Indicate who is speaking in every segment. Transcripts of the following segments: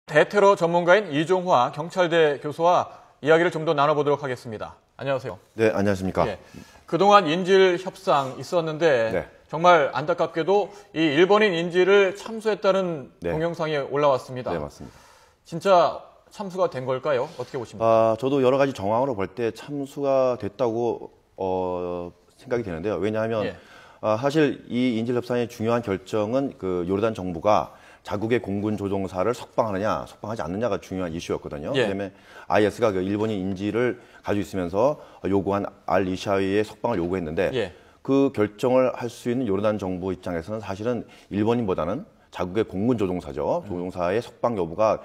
Speaker 1: 대테러 전문가인 이종화 경찰대 교수와 이야기를 좀 더 나눠보도록 하겠습니다. 안녕하세요.
Speaker 2: 네, 안녕하십니까.
Speaker 1: 예, 그동안 인질 협상 있었는데
Speaker 2: 네.
Speaker 1: 정말 안타깝게도 이 일본인 인질을 참수했다는
Speaker 2: 네.
Speaker 1: 동영상이 올라왔습니다.
Speaker 2: 네, 맞습니다.
Speaker 1: 진짜 참수가 된 걸까요? 어떻게 보십니까?
Speaker 2: 저도 여러 가지 정황으로 볼 때 참수가 됐다고 생각이 되는데요. 왜냐하면
Speaker 1: 예.
Speaker 2: 사실 이 인질 협상의 중요한 결정은 그 요르단 정부가 자국의 공군 조종사를 석방하느냐, 석방하지 않느냐가 중요한 이슈였거든요.
Speaker 1: 예.
Speaker 2: 그다음에 IS가 그 일본인 인질을 가지고 있으면서 요구한 알-이샤위의 석방을 요구했는데
Speaker 1: 예.
Speaker 2: 그 결정을 할 수 있는 요르단 정부 입장에서는 사실은 일본인보다는 자국의 공군 조종사죠. 조종사의 석방 여부가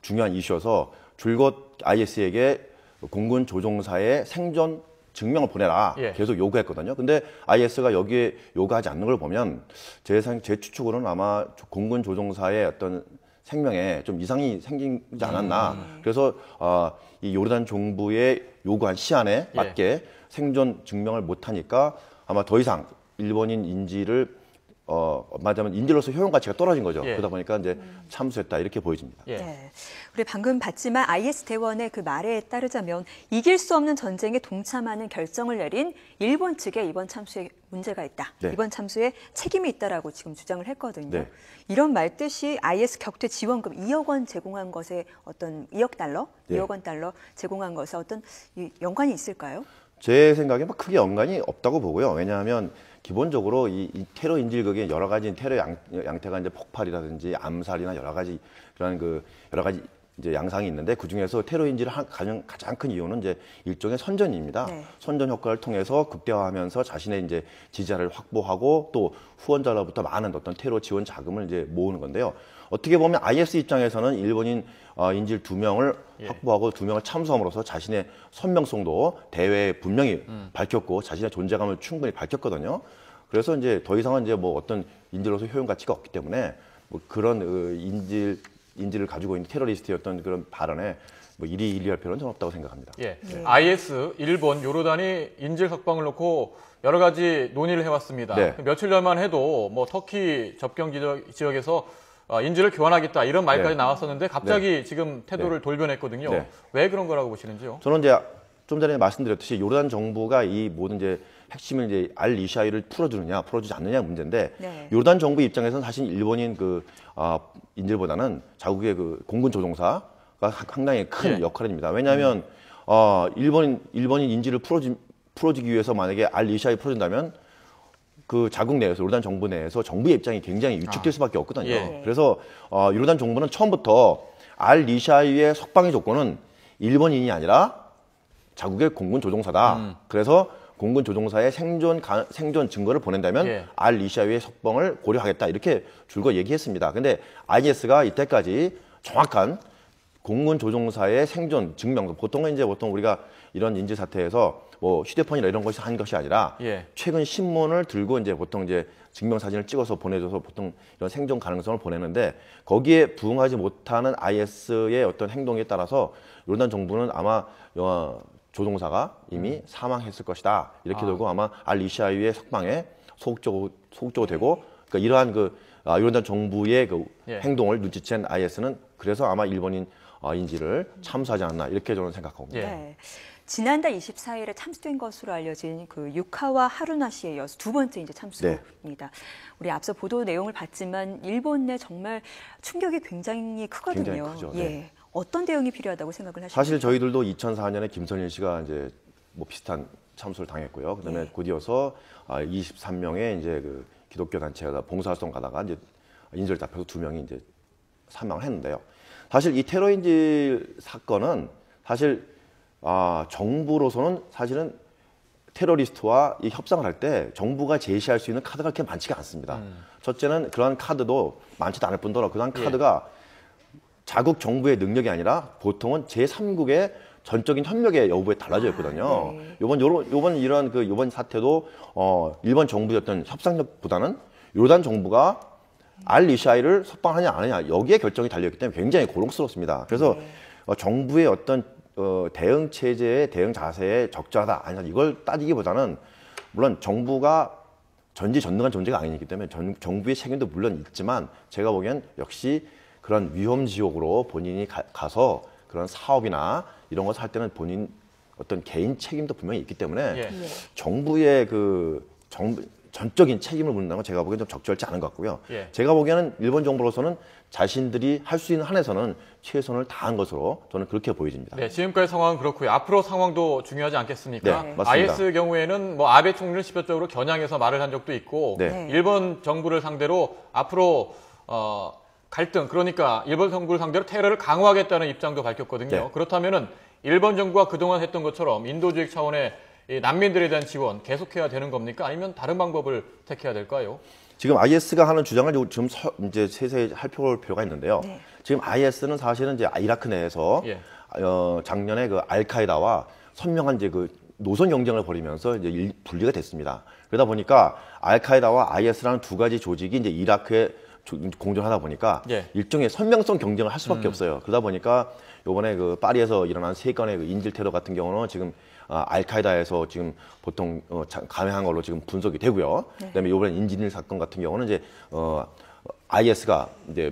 Speaker 2: 중요한 이슈여서 줄곧 IS에게 공군 조종사의 생존 증명을 보내라
Speaker 1: 예.
Speaker 2: 계속 요구했거든요. 근데 IS가 여기에 요구하지 않는 걸 보면 제 추측으로는 아마 공군 조종사의 어떤 생명에 좀 이상이 생기지 않았나. 그래서 이 요르단 정부의 요구한 시한에 맞게 생존 증명을 못하니까 아마 더 이상 일본인 인질을 말하자면 인질로서 효용 가치가 떨어진 거죠.
Speaker 1: 예.
Speaker 2: 그러다 보니까 이제 참수했다 이렇게 보여집니다.
Speaker 1: 예.
Speaker 3: 네. 우리 방금 봤지만 IS 대원의 그 말에 따르자면 이길 수 없는 전쟁에 동참하는 결정을 내린 일본 측에 이번 참수에 문제가 있다.
Speaker 2: 네.
Speaker 3: 이번 참수에 책임이 있다라고 지금 주장을 했거든요.
Speaker 2: 네.
Speaker 3: 이런 말 뜻이 IS 격퇴 지원금 2억 원 제공한 것에 어떤 2억 달러,
Speaker 2: 네.
Speaker 3: 2억 원 달러 제공한 것에 어떤 연관이 있을까요?
Speaker 2: 제 생각에 뭐 크게 연관이 없다고 보고요. 왜냐하면 기본적으로 이 테러 인질극의 여러 가지 테러 양태가 이제 폭발이라든지 암살이나 여러 가지 이제 양상이 있는데 그 중에서 테러 인질을 가장 큰 이유는 이제 일종의 선전입니다.
Speaker 3: 네.
Speaker 2: 선전 효과를 통해서 극대화하면서 자신의 이제 지지자를 확보하고 또 후원자로부터 많은 어떤 테러 지원 자금을 이제 모으는 건데요. 어떻게 보면 IS 입장에서는 일본인 인질 2명을 확보하고 2명을 참수함으로써 자신의 선명성도 대회에 분명히 밝혔고 자신의 존재감을 충분히 밝혔거든요. 그래서 이제 더 이상은 이제 뭐 어떤 인질로서 효용 가치가 없기 때문에 뭐 그런 인질을 가지고 있는 테러리스트의 어떤 그런 발언에 뭐 일희일비할 필요는 전 없다고 생각합니다.
Speaker 1: 예.
Speaker 3: 네.
Speaker 1: IS, 일본, 요르단이 인질 석방을 놓고 여러 가지 논의를 해왔습니다.
Speaker 2: 네.
Speaker 1: 며칠 전만 해도 뭐 터키 접경 지역에서 인질을 교환하겠다 이런 말까지
Speaker 2: 네.
Speaker 1: 나왔었는데 갑자기 지금 태도를 돌변했거든요.
Speaker 2: 네.
Speaker 1: 왜 그런 거라고 보시는지요?
Speaker 2: 저는 이제 좀 전에 말씀드렸듯이 요르단 정부가 이 모든 이제 핵심을 이제 알-이샤위를 풀어주느냐, 풀어주지 않느냐 문제인데
Speaker 3: 네.
Speaker 2: 요르단 정부 입장에서는 사실 일본인 인질보다는 자국의 그 공군 조종사가 상당히 큰
Speaker 1: 예.
Speaker 2: 역할입니다. 왜냐하면 일본인 인질을 풀어주기 위해서 만약에 알-이샤위 풀어준다면 그 자국 내에서 요르단 정부 내에서 정부의 입장이 굉장히 위축될 수밖에 없거든요.
Speaker 1: 예.
Speaker 2: 그래서 요르단 정부는 처음부터 알-이샤위의 석방의 조건은 일본인이 아니라 자국의 공군 조종사다. 그래서 공군 조종사의 생존 증거를 보낸다면
Speaker 1: 예.
Speaker 2: 알-이샤위의 석방을 고려하겠다 이렇게 줄거 얘기했습니다. 근데 IS가 이때까지 정확한 공군 조종사의 생존 증명, 보통 우리가 이런 인질 사태에서 뭐 휴대폰이나 이런 것이 한 것이 아니라
Speaker 1: 예.
Speaker 2: 최근 신문을 들고 이제 보통 이제 증명 사진을 찍어서 보내줘서 보통 이런 생존 가능성을 보내는데 거기에 부응하지 못하는 IS의 어떤 행동에 따라서 요르단 정부는 아마 조종사가 이미 사망했을 것이다 이렇게 되고 아마 알-이샤위의 석방에 소극적으로 되고 그러니까 이러한 요르단 정부의
Speaker 1: 예.
Speaker 2: 행동을 눈치챈 IS는 그래서 아마 일본인 인질을 참수하지 않았나 이렇게 저는 생각합니다.
Speaker 1: 예.
Speaker 3: 네. 지난달 24일에 참수된 것으로 알려진 그 유카와 하루나 씨에 이어서 두 번째 이제 참수입니다. 우리 앞서 보도 내용을 봤지만 일본 내 정말 충격이 굉장히 크거든요.
Speaker 2: 굉장히 크죠.
Speaker 3: 예.
Speaker 2: 네.
Speaker 3: 어떤 대응이 필요하다고 생각을 하십니까?
Speaker 2: 사실 저희들도 2004년에 김선일 씨가 이제 뭐 비슷한 참수를 당했고요. 그다음에
Speaker 3: 예.
Speaker 2: 곧이어서 23명의 이제 그 기독교 단체가 봉사활동 가다가 이제 인질 잡혀서 2명이 이제 사망을 했는데요. 사실 이 테러 인질 사건은 사실 정부로서는 사실은 테러리스트와 이 협상을 할 때 정부가 제시할 수 있는 카드가 그렇게 많지가 않습니다. 첫째는 그러한 카드도 많지도 않을 뿐더러 그러한 카드가 자국 정부의 능력이 아니라 보통은 제3국의 전적인 협력의 여부에 달라져 있거든요.
Speaker 3: 네.
Speaker 2: 요번 사태도 일본 정부의 어떤 협상력보다는 요르단 정부가 알-이샤위를 석방하냐 안 하냐 여기에 결정이 달려있기 때문에 굉장히 고통스럽습니다. 그래서 정부의 어떤 대응 체제의 대응 자세에 적절하다 아니냐 이걸 따지기보다는 물론 정부가 전지전능한 존재가 아니기 때문에 정부의 책임도 물론 있지만 제가 보기엔 역시 그런 위험 지역으로 본인이 가서 그런 사업이나 이런 것을 할 때는 본인 어떤 개인 책임도 분명히 있기 때문에
Speaker 1: 예.
Speaker 2: 정부의 그 전적인 책임을 묻는다는 건 제가 보기엔 좀 적절치 않은 것 같고요.
Speaker 1: 예.
Speaker 2: 제가 보기에는 일본 정부로서는 자신들이 할 수 있는 한에서는 최선을 다한 것으로 저는 그렇게 보여집니다.
Speaker 1: 네, 지금까지 상황은 그렇고요. 앞으로 상황도 중요하지 않겠습니까?
Speaker 2: 네, 맞습니다.
Speaker 1: IS 경우에는 뭐 아베 총리를 직접적으로 겨냥해서 말을 한 적도 있고,
Speaker 2: 네.
Speaker 1: 일본 정부를 상대로 앞으로 갈등, 그러니까 일본 정부를 상대로 테러를 강화하겠다는 입장도 밝혔거든요.
Speaker 2: 네.
Speaker 1: 그렇다면은 일본 정부가 그동안 했던 것처럼 인도주의 차원의 이 난민들에 대한 지원 계속해야 되는 겁니까? 아니면 다른 방법을 택해야 될까요?
Speaker 2: 지금 IS가 하는 주장을 지금 이제 세세히 살펴볼 필요가 있는데요.
Speaker 3: 네.
Speaker 2: 지금 IS는 사실은 이제 이라크 내에서
Speaker 1: 예.
Speaker 2: 작년에 그 알카에다와 선명한 이제 그 노선 경쟁을 벌이면서 이제 분리가 됐습니다. 그러다 보니까 알카에다와 IS라는 두 가지 조직이 이제 이라크에 공존하다 보니까
Speaker 1: 예.
Speaker 2: 일종의 선명성 경쟁을 할 수밖에 없어요. 그러다 보니까 이번에 그 파리에서 일어난 세 건의 그 인질 테러 같은 경우는 지금 알카에다에서 지금 보통 감행한 걸로 지금 분석이 되고요. 그다음에 이번에 인질 사건 같은 경우는 이제 IS가 이제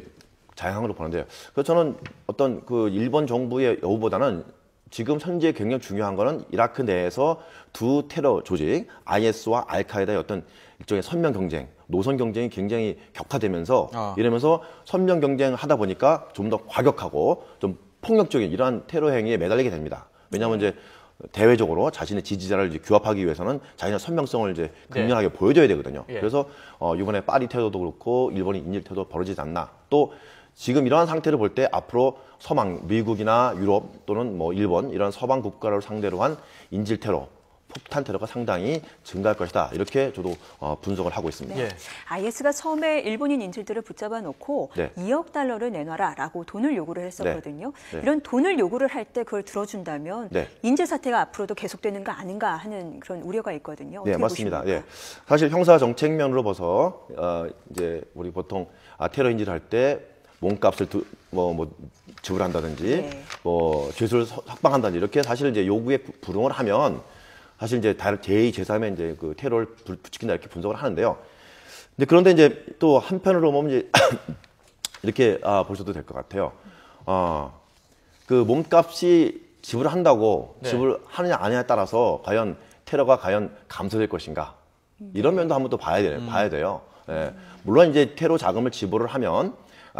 Speaker 2: 자행한 걸로 보는데요. 그래서 저는 어떤 그 일본 정부의 여부보다는 지금 현재 굉장히 중요한 거는 이라크 내에서 두 테러 조직 IS와 알카에다의 어떤 일종의 선명 경쟁, 노선 경쟁이 굉장히 격화되면서 이러면서 선명 경쟁을 하다 보니까 좀 더 과격하고 좀 폭력적인 이러한 테러 행위에 매달리게 됩니다. 왜냐하면 이제 대외적으로 자신의 지지자를 이제 규합하기 위해서는 자신의 선명성을 이제 극렬하게 보여줘야 되거든요.
Speaker 1: 예.
Speaker 2: 그래서 이번에 파리 테러도 그렇고 일본이 인질 테러도 벌어지지 않나. 또 지금 이러한 상태를 볼 때 앞으로 서방 미국이나 유럽 또는 뭐 일본 이런 서방 국가를 상대로 한 인질 테러, 폭탄 테러가 상당히 증가할 것이다. 이렇게 저도 분석을 하고 있습니다.
Speaker 1: 예.
Speaker 3: IS가 처음에 일본인 인질들을 붙잡아 놓고
Speaker 2: 네.
Speaker 3: 2억 달러를 내놔라라고 돈을 요구를 했었거든요.
Speaker 2: 네.
Speaker 3: 이런 돈을 요구를 할 때 그걸 들어준다면
Speaker 2: 네.
Speaker 3: 인질 사태가 앞으로도 계속되는 거 아닌가 하는 그런 우려가 있거든요. 어떻게
Speaker 2: 네, 맞습니다.
Speaker 3: 보십니까?
Speaker 2: 예. 사실 형사 정책면으로 봐서 이제 우리 보통 테러 인질을 할 때 몸값을 지불한다든지
Speaker 3: 네.
Speaker 2: 뭐 죄수를 석방한다든지 이렇게 사실 이제 요구에 불응을 하면 사실 이제 제2, 제3의 이제 그 테러를 부추긴다 이렇게 분석을 하는데요. 근데 그런데 이제 또 한편으로 보면 이제 이렇게 보셔도 될 것 같아요. 그 몸값이 지불한다고 지불하느냐 안 하느냐에 따라서 과연 테러가 과연 감소될 것인가 이런 면도 한번 또 봐야 돼요. 예. 물론 이제 테러 자금을 지불을 하면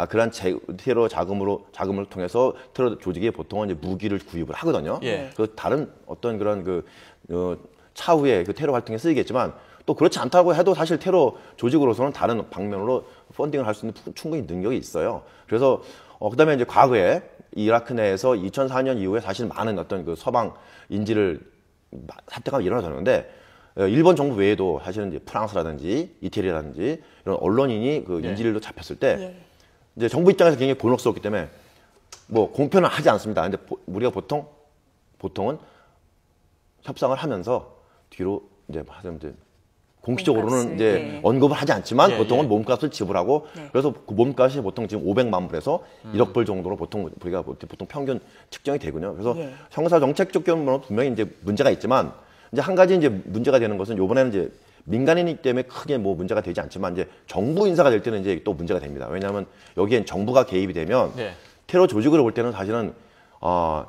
Speaker 2: 그러한 테러 자금을 통해서 테러 조직이 보통은 이제 무기를 구입을 하거든요.
Speaker 1: 예.
Speaker 2: 그 다른 어떤 그런 차후에 그 테러 활동에 쓰이겠지만 또 그렇지 않다고 해도 사실 테러 조직으로서는 다른 방면으로 펀딩을 할 수 있는 충분히 능력이 있어요. 그래서 그다음에 이제 과거에 이라크 내에서 2004년 이후에 사실 많은 어떤 그 서방 인질을 사태가 일어나졌는데 일본 정부 외에도 사실은 이제 프랑스라든지 이태리라든지 이런 언론인이 그 인질로 잡혔을 때 이제 정부 입장에서 굉장히 곤혹스럽기 때문에 뭐 공표는 하지 않습니다. 근데 우리가 보통은 협상을 하면서 뒤로 이제 공식적으로는
Speaker 3: 몸값을,
Speaker 2: 이제 언급을 하지 않지만
Speaker 1: 예,
Speaker 2: 보통은
Speaker 1: 예.
Speaker 2: 몸값을 지불하고 그래서 그 몸값이 보통 지금 500만 불에서 1억 불 정도로 보통 우리가 보통 평균 측정이 되거든요. 그래서 형사 정책적 경우는 분명히 이제 문제가 있지만 이제 한 가지 이제 문제가 되는 것은 이번에는 이제 민간인이기 때문에 크게 뭐 문제가 되지 않지만 이제 정부 인사가 될 때는 이제 또 문제가 됩니다. 왜냐하면 여기엔 정부가 개입이 되면 테러 조직으로 볼 때는 사실은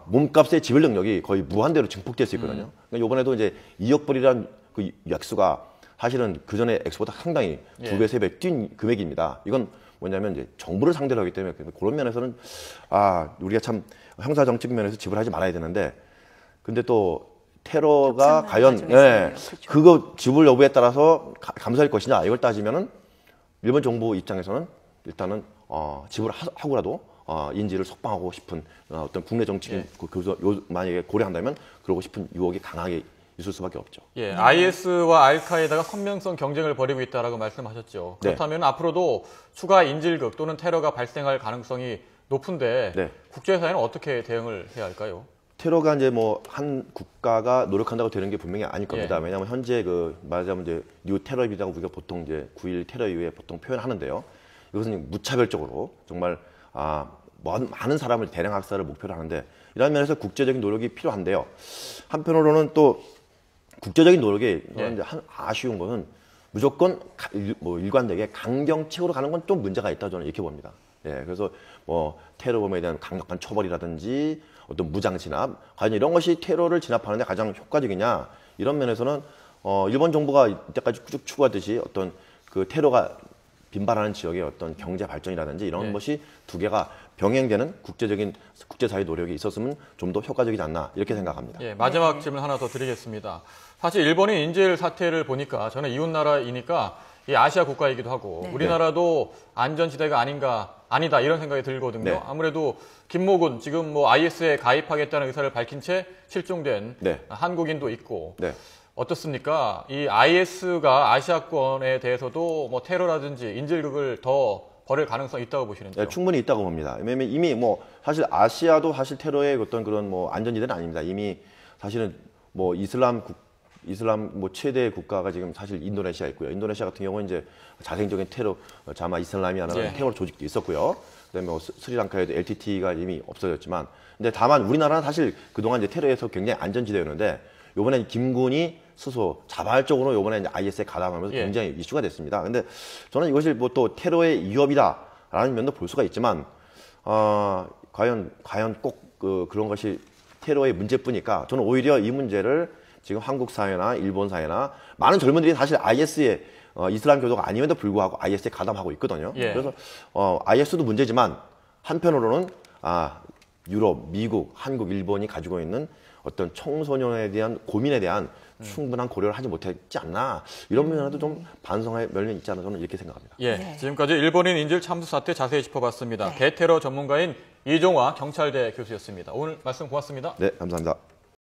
Speaker 2: 몸값의 지불 능력이 거의 무한대로 증폭될 수 있거든요. 그러니까 이번에도 이제 2억 불이란 그 액수가 사실은 그 전에 액수보다 상당히 2배, 3배 뛴 금액입니다. 이건 뭐냐면 이제 정부를 상대로 하기 때문에 그런 면에서는 우리가 참 형사 정책 면에서 지불하지 말아야 되는데 근데 또 테러가 과연 그거 지불 여부에 따라서 감소할 것이냐 이걸 따지면은 일본 정부 입장에서는 일단은 지불하고라도 인질을 석방하고 싶은 어떤 국내 정치인 만약에 고려한다면 그러고 싶은 유혹이 강하게 있을 수밖에 없죠.
Speaker 1: 예, IS와 알카에다가 선명성 경쟁을 벌이고 있다라고 말씀하셨죠. 그렇다면 앞으로도 추가 인질극 또는 테러가 발생할 가능성이 높은데 국제사회는 어떻게 대응을 해야 할까요?
Speaker 2: 테러가 이제 뭐 한 국가가 노력한다고 되는 게 분명히 아닐 겁니다. 왜냐하면 현재 말하자면 이제 뉴 테러이라고 우리가 보통 이제 9.11 테러 이후에 보통 표현하는데요. 이것은 무차별적으로 정말 많은 사람을 대량 학살을 목표로 하는데 이런 면에서 국제적인 노력이 필요한데요. 한편으로는 또 국제적인 노력이 이제 아쉬운 것은 무조건 일관되게 강경책으로 가는 건 좀 문제가 있다 저는 이렇게 봅니다. 예, 그래서 뭐 테러범에 대한 강력한 처벌이라든지 어떤 무장 진압, 과연 이런 것이 테러를 진압하는 데 가장 효과적이냐 이런 면에서는 일본 정부가 이때까지 쭉 추구하듯이 어떤 그 테러가 빈발하는 지역의 어떤 경제 발전이라든지 이런 것이 두 개가 병행되는 국제사회 노력이 있었으면 좀 더 효과적이지 않나 이렇게 생각합니다.
Speaker 1: 예, 마지막 질문 하나 더 드리겠습니다. 사실 일본의 인질 사태를 보니까 저는 이웃 나라이니까 이 아시아 국가이기도 하고 우리나라도 안전지대가 아니다 이런 생각이 들거든요. 아무래도 김모군 지금 뭐 IS에 가입하겠다는 의사를 밝힌 채 실종된 한국인도 있고 어떻습니까? 이 IS가 아시아권에 대해서도 뭐 테러라든지 인질극을 더 벌일 가능성이 있다고 보시는지요?
Speaker 2: 네, 충분히 있다고 봅니다. 왜냐면 이미 뭐 사실 아시아도 사실 테러의 어떤 그런 뭐 안전지대는 아닙니다. 이미 사실은 뭐 이슬람 뭐 최대 국가가 지금 사실 인도네시아 있고요. 인도네시아 같은 경우는 이제 자생적인 테러 자마 이슬람이라는 테러 조직도 있었고요. 그다음에 뭐 스리랑카에도 LTT가 이미 없어졌지만, 근데 다만 우리나라는 사실 그동안 이제 테러에서 굉장히 안전지대였는데 이번에 김군이 스스로 자발적으로 이번에 이제 IS에 가담하면서 굉장히 이슈가 됐습니다. 근데 저는 이것이 뭐 또 테러의 위협이다라는 면도 볼 수가 있지만, 과연 꼭 그런 것이 테러의 문제뿐일까? 저는 오히려 이 문제를 지금 한국 사회나 일본 사회나 많은 젊은들이 사실 IS에 이슬람 교도가 아님에도 불구하고 IS에 가담하고 있거든요. 그래서 IS도 문제지만 한편으로는 유럽, 미국, 한국, 일본이 가지고 있는 어떤 청소년에 대한 고민에 대한 충분한 고려를 하지 못했지 않나 이런 면에도 좀 반성할 면이 있지 않나 저는 이렇게 생각합니다.
Speaker 1: 지금까지 일본인 인질 참수 사태 자세히 짚어봤습니다. 대테러 전문가인 이종화 경찰대 교수였습니다. 오늘 말씀 고맙습니다.
Speaker 2: 네, 감사합니다.